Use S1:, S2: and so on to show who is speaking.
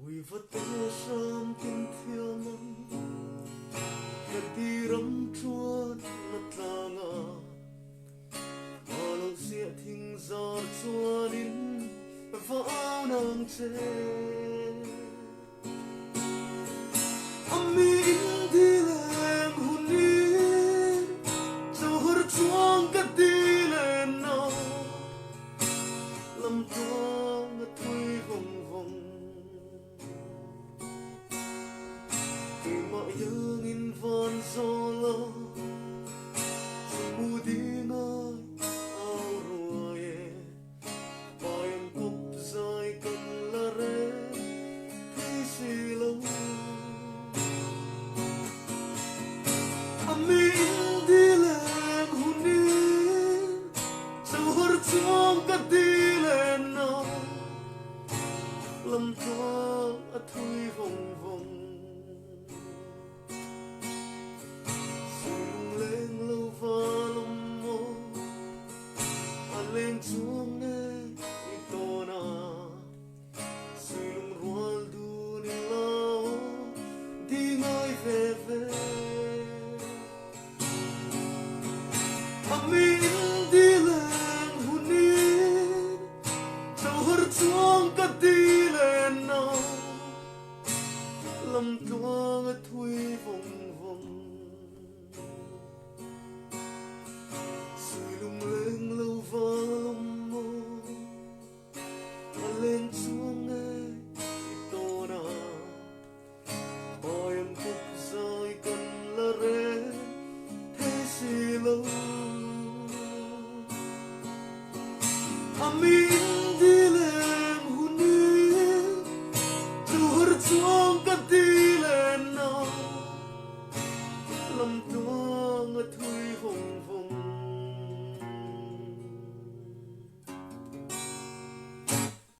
S1: Tuổi vật tê sam tin thiêu mong Kẻ ti rắm chua là ta ngờ Mà lòng xịa thình giọt chua nín Võ nàng chê Ami in đi lên hôn nín Dẫu hөр chuông cất đi lên nào Lâm toang ngất thui vòng vòng Mọi nhớ nghìn von gió lo Sông mù đi ngơi áo rùa ye Bao em cúp dài cần là rê Thế xì lâu Ami in đi lên hôn nín Dẫu hөр chuông cất đi lên nào Lâm toang thui vòng vòng